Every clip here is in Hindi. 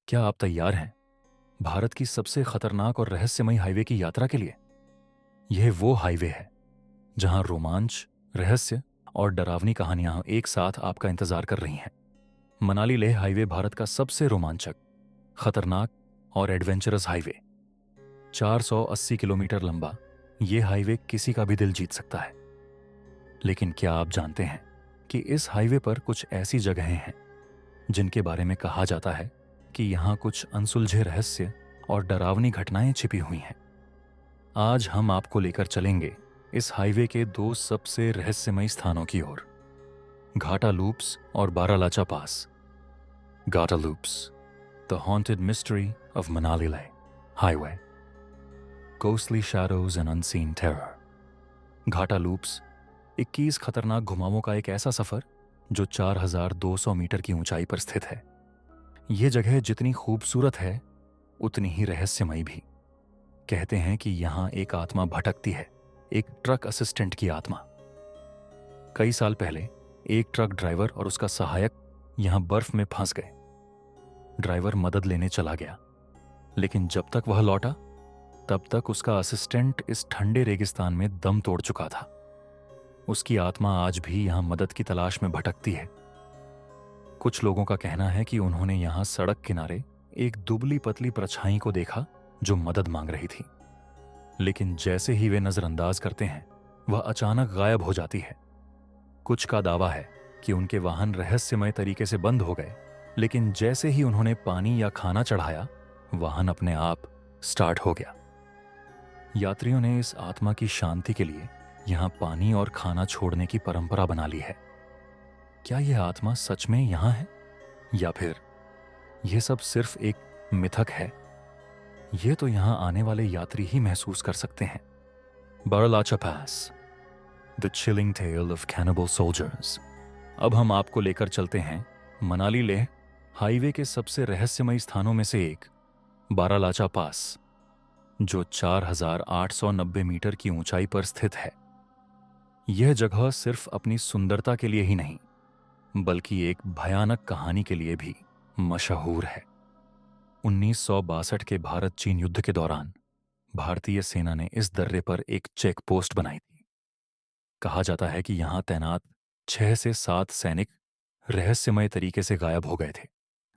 क्या आप तैयार हैं भारत की सबसे खतरनाक और रहस्यमयी हाईवे की यात्रा के लिए? यह वो हाईवे है जहां रोमांच, रहस्य और डरावनी कहानियां एक साथ आपका इंतजार कर रही हैं। मनाली लेह हाईवे भारत का सबसे रोमांचक, खतरनाक और एडवेंचरस हाईवे। 480 किलोमीटर लंबा ये हाईवे किसी का भी दिल जीत सकता है। लेकिन क्या आप जानते हैं कि इस हाईवे पर कुछ ऐसी जगहें हैं जिनके बारे में कहा जाता है कि यहाँ कुछ अनसुलझे रहस्य और डरावनी घटनाएं छिपी हुई हैं। आज हम आपको लेकर चलेंगे इस हाईवे के दो सबसे रहस्यमयी स्थानों की ओर, घाटा लूप्स और बारालाचा पास। घाटा loops, the haunted mystery of Manali Leh highway, ghostly shadows and unseen terror. घाटा लूप्स 21 खतरनाक घुमावों का एक ऐसा सफर जो 4200 मीटर की ऊंचाई पर स्थित है। यह जगह जितनी खूबसूरत है उतनी ही रहस्यमयी भी। कहते हैं कि यहां एक आत्मा भटकती है, एक ट्रक असिस्टेंट की आत्मा। कई साल पहले एक ट्रक ड्राइवर और उसका सहायक यहां बर्फ में फंस गए। ड्राइवर मदद लेने चला गया, लेकिन जब तक वह लौटा तब तक उसका असिस्टेंट इस ठंडे रेगिस्तान में दम तोड़ चुका था। उसकी आत्मा आज भी यहां मदद की तलाश में भटकती है। कुछ लोगों का कहना है कि उन्होंने यहां सड़क किनारे एक दुबली पतली परछाई को देखा जो मदद मांग रही थी, लेकिन जैसे ही वे नजरअंदाज करते हैं वह अचानक गायब हो जाती है। कुछ का दावा है कि उनके वाहन रहस्यमय तरीके से बंद हो गए, लेकिन जैसे ही उन्होंने पानी या खाना चढ़ाया वाहन अपने आप स्टार्ट हो गया। यात्रियों ने इस आत्मा की शांति के लिए यहां पानी और खाना छोड़ने की परंपरा बना ली है। क्या यह आत्मा सच में यहां है या फिर यह सब सिर्फ एक मिथक है? यह तो यहां आने वाले यात्री ही महसूस कर सकते हैं। Baralacha pass, the chilling tale of cannibal soldiers. अब हम आपको लेकर चलते हैं मनाली लेह हाईवे के सबसे रहस्यमयी स्थानों में से एक, बारालाचा पास, जो 4890 मीटर की ऊंचाई पर स्थित है। यह जगह सिर्फ अपनी सुंदरता के लिए ही नहीं बल्कि एक भयानक कहानी के लिए भी मशहूर है। 1962 के भारत चीन युद्ध के दौरान भारतीय सेना ने इस दर्रे पर एक चेक पोस्ट बनाई थी। कहा जाता है कि यहां तैनात 6 से 7 सैनिक रहस्यमय तरीके से गायब हो गए थे।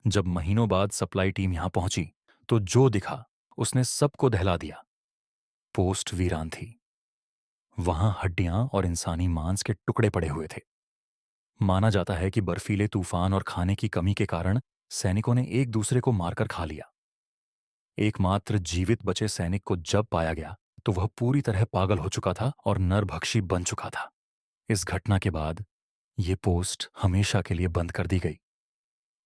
जब महीनों बाद सप्लाई टीम यहां पहुंची तो जो दिखा उसने सबको दहला दिया। पोस्ट वीरान थी। वहां हड्डियां और इंसानी मांस के टुकड़े पड़े हुए थे। माना जाता है कि बर्फीले तूफान और खाने की कमी के कारण सैनिकों ने एक दूसरे को मारकर खा लिया। एकमात्र जीवित बचे सैनिक को जब पाया गया तो वह पूरी तरह पागल हो चुका था और नरभक्षी बन चुका था। इस घटना के बाद ये पोस्ट हमेशा के लिए बंद कर दी गई।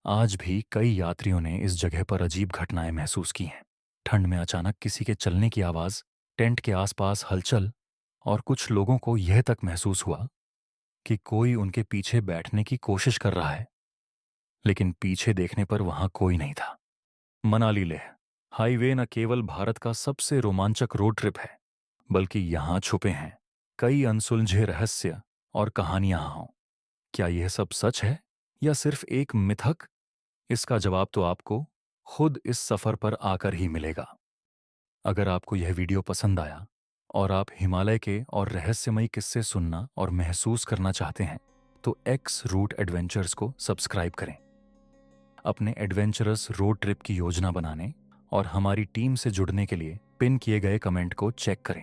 आज भी कई यात्रियों ने इस जगह पर अजीब घटनाएं महसूस की हैं। ठंड में अचानक किसी के चलने की आवाज, टेंट के आसपास हलचल, और कुछ लोगों को यह तक महसूस हुआ कि कोई उनके पीछे बैठने की कोशिश कर रहा है, लेकिन पीछे देखने पर वहां कोई नहीं था। मनाली लेह हाईवे न केवल भारत का सबसे रोमांचक रोड ट्रिप है, बल्कि यहां छुपे हैं कई अनसुलझे रहस्य और कहानियां हों। क्या यह सब सच है या सिर्फ एक मिथक? इसका जवाब तो आपको खुद इस सफर पर आकर ही मिलेगा। अगर आपको यह वीडियो पसंद आया और आप हिमालय के और रहस्यमयी किस्से सुनना और महसूस करना चाहते हैं तो एक्स रूट एडवेंचर्स को सब्सक्राइब करें। अपने एडवेंचरस रोड ट्रिप की योजना बनाने और हमारी टीम से जुड़ने के लिए पिन किए गए कमेंट को चेक करें।